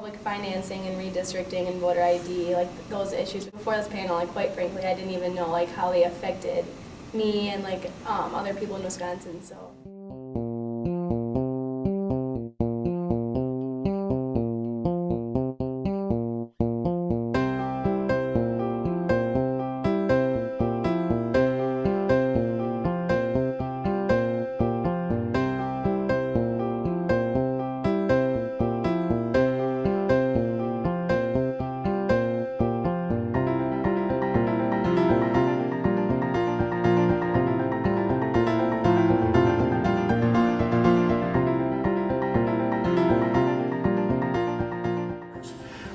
public financing and redistricting and voter ID, like those issues. Before this panel, like quite frankly, I didn't even know like how they affected me and like other people in Wisconsin. So.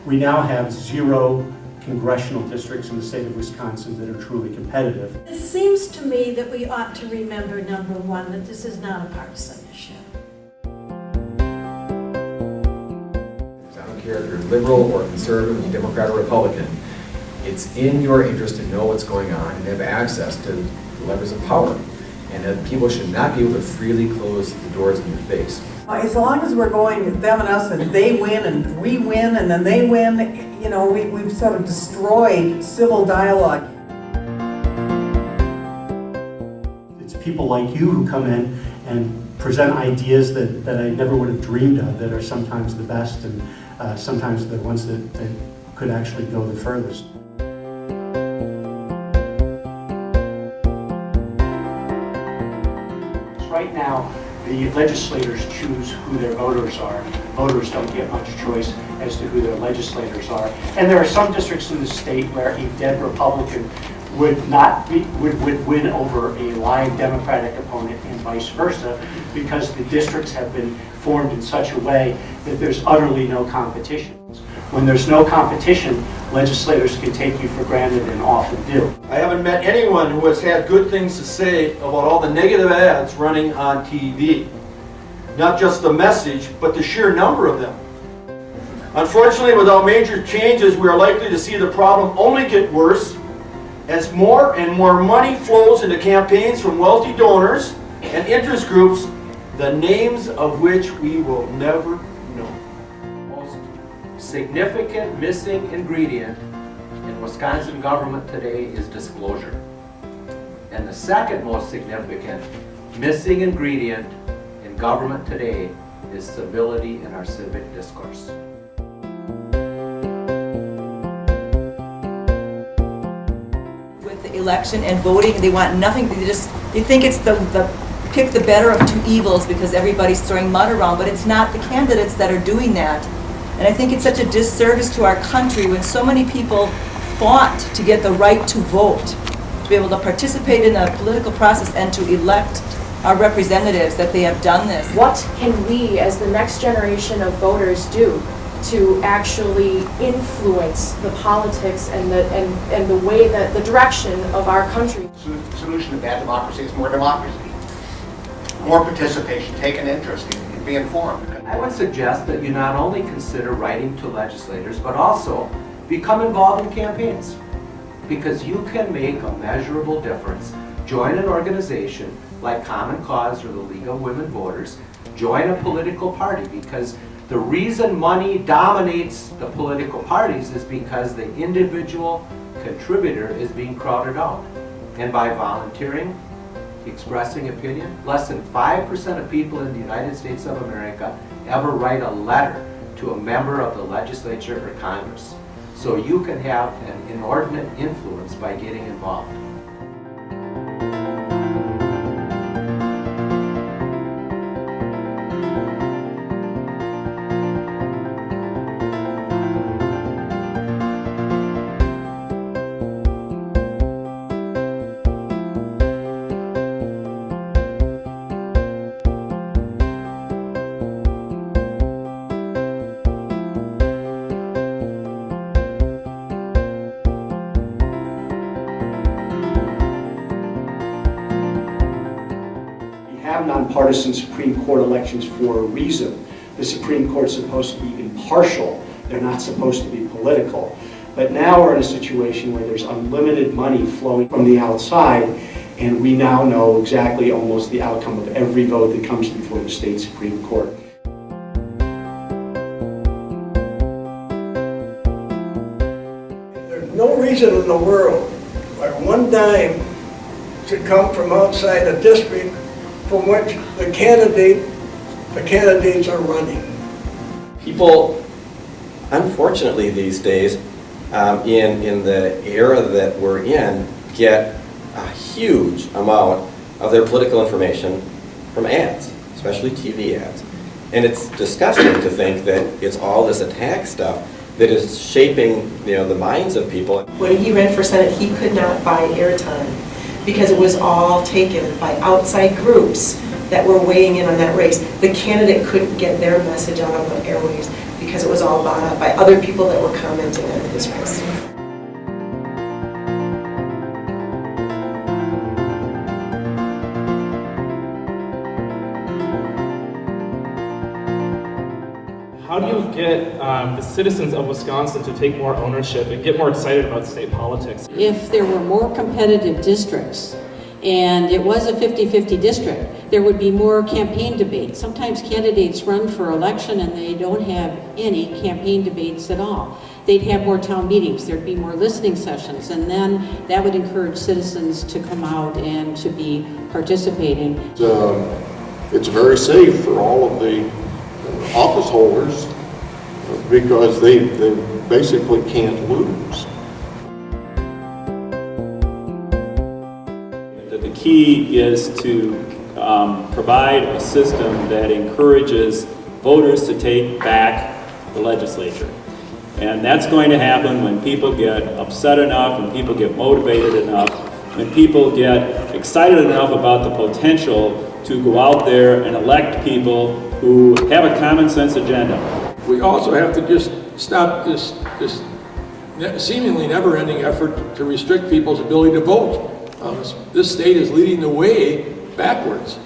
We now have 0 congressional districts in the state of Wisconsin that are truly competitive. It seems to me that we ought to remember, number one, that this is not a partisan issue. I don't care if you're liberal or conservative, Democrat or Republican. It's in your interest to know what's going on and have access to the levers of power. And that people should not be able to freely close the doors in your face. As long as we're going them and us and they win and we win and then they win, you know, we've sort of destroyed civil dialogue. It's people like you who come in and present ideas that I never would have dreamed of, that are sometimes the best and sometimes the ones that could actually go the furthest. Right now, the legislators choose who their voters are. Voters don't get much choice as to who their legislators are. And there are some districts in the state where a dead Republican would win over a live Democratic opponent and vice versa, because the districts have been formed in such a way that there's utterly no competition. When there's no competition, legislators can take you for granted and often do. I haven't met anyone who has had good things to say about all the negative ads running on TV. Not just the message, but the sheer number of them. Unfortunately, without major changes, we are likely to see the problem only get worse as more and more money flows into campaigns from wealthy donors and interest groups, the names of which we will never know. Significant missing ingredient in Wisconsin government today is disclosure. And the second most significant missing ingredient in government today is civility in our civic discourse. With the election and voting, they want nothing, they think it's the pick the better of two evils because everybody's throwing mud around, but it's not the candidates that are doing that. And I think it's such a disservice to our country when so many people fought to get the right to vote, to be able to participate in the political process and to elect our representatives, that they have done this. What can we as the next generation of voters do to actually influence the politics and the way that the direction of our country? The solution to bad democracy is more democracy, more participation, take an interest, be informed. I would suggest that you not only consider writing to legislators, but also become involved in campaigns, because you can make a measurable difference. Join an organization like Common Cause or the League of Women Voters. Join a political party, because the reason money dominates the political parties is because the individual contributor is being crowded out. And by volunteering, expressing opinion, less than 5% of people in the United States of America ever write a letter to a member of the legislature or Congress. So you can have an inordinate influence by getting involved. Have nonpartisan Supreme Court elections for a reason. The Supreme Court is supposed to be impartial. They're not supposed to be political. But now we're in a situation where there's unlimited money flowing from the outside, and we now know exactly almost the outcome of every vote that comes before the state Supreme Court. reason in the world why one dime should come from outside a district from which the candidates are running. People, unfortunately these days, in the era that we're in, get a huge amount of their political information from ads, especially TV ads. And it's disgusting to think that it's all this attack stuff that is shaping, the minds of people. When he ran for Senate, he could not buy airtime because it was all taken by outside groups that were weighing in on that race. The candidate couldn't get their message out on the airwaves because it was all bought up by other people that were commenting on his race. How do you get the citizens of Wisconsin to take more ownership and get more excited about state politics? If there were more competitive districts and it was a 50-50 district, there would be more campaign debate. Sometimes candidates run for election and they don't have any campaign debates at all. They'd have more town meetings, there'd be more listening sessions, and then that would encourage citizens to come out and to be participating. It's very safe for all of the office holders because they basically can't lose. The key is to provide a system that encourages voters to take back the legislature. And that's going to happen when people get upset enough, when people get motivated enough, when people get excited enough about the potential to go out there and elect people who have a common sense agenda. We also have to just stop this seemingly never-ending effort to restrict people's ability to vote. This state is leading the way backwards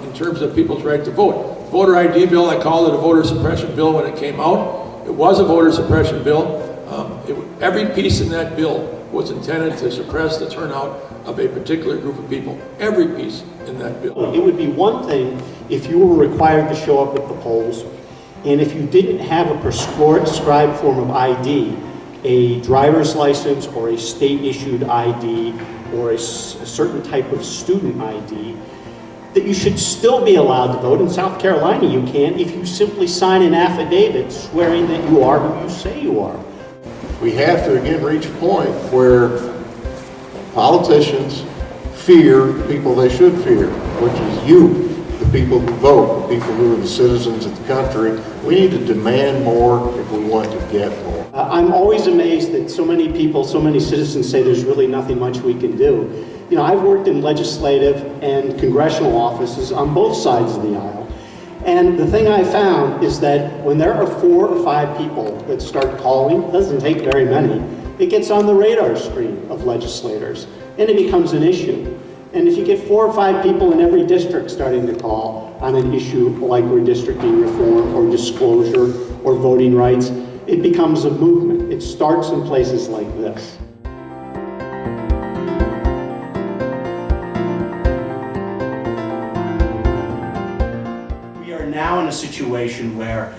in terms of people's right to vote. Voter ID bill, I called it a voter suppression bill when it came out. It was a voter suppression bill. Every piece in that bill was intended to suppress the turnout of a particular group of people. Every piece in that bill. It would be one thing if you were required to show up at the polls, and if you didn't have a prescribed form of ID, a driver's license or a state-issued ID or a certain type of student ID, that you should still be allowed to vote. In South Carolina, you can if you simply sign an affidavit swearing that you are who you say you are. We have to again reach a point where politicians fear the people they should fear, which is you, the people who vote, the people who are the citizens of the country. We need to demand more if we want to get more. I'm always amazed that so many people, so many citizens say there's really nothing much we can do. I've worked in legislative and congressional offices on both sides of the aisle. And the thing I found is that when there are 4 or 5 people that start calling, it doesn't take very many, it gets on the radar screen of legislators and it becomes an issue. And if you get 4 or 5 people in every district starting to call on an issue like redistricting reform or disclosure or voting rights, it becomes a movement. It starts in places like this. Now in a situation where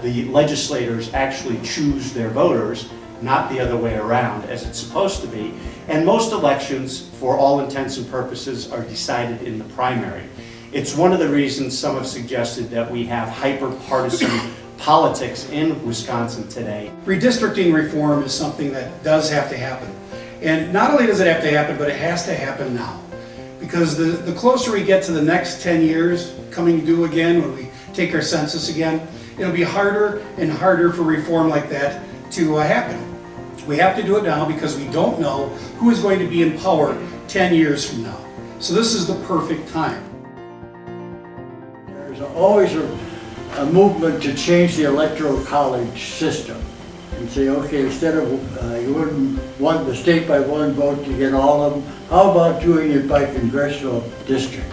the legislators actually choose their voters, not the other way around as it's supposed to be. And most elections, for all intents and purposes, are decided in the primary. It's one of the reasons some have suggested that we have hyper-partisan politics in Wisconsin today. Redistricting reform is something that does have to happen. And not only does it have to happen, but it has to happen now. Because the closer we get to the next 10 years coming due again, when we take our census again, it'll be harder and harder for reform like that to happen. We have to do it now because we don't know who is going to be in power 10 years from now. So this is the perfect time. There's always a movement to change the electoral college system and say, okay, instead of you wouldn't want the state by one vote to get all of them, how about doing it by congressional district?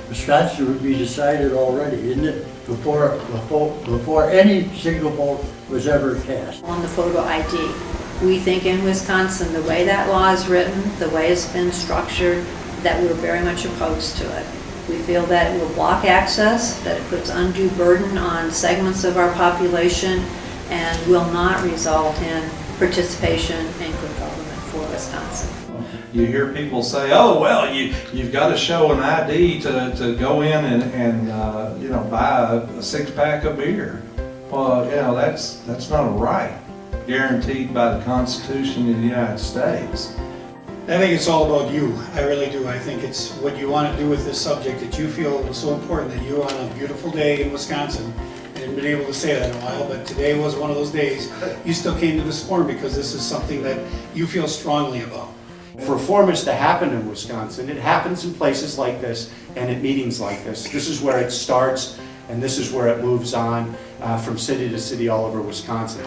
Wisconsin would be decided already, isn't it? Before any single vote was ever cast. On the photo ID, we think in Wisconsin, the way that law is written, the way it's been structured, that we're very much opposed to it. We feel that it will block access, that it puts undue burden on segments of our population, and will not result in participation in good government. Wisconsin. You hear people say, oh, well, you've got to show an ID to go in and you know, buy a six-pack of beer. Well, you know, that's not a right guaranteed by the Constitution of the United States. I think it's all about you. I really do. I think it's what you want to do with this subject that you feel is so important that you, on a beautiful day in Wisconsin, I haven't been able to say that in a while, but today was one of those days, you still came to this forum because this is something that you feel strongly about. For reform is to happen in Wisconsin, it happens in places like this and at meetings like this. This is where it starts, and this is where it moves on from city to city all over Wisconsin.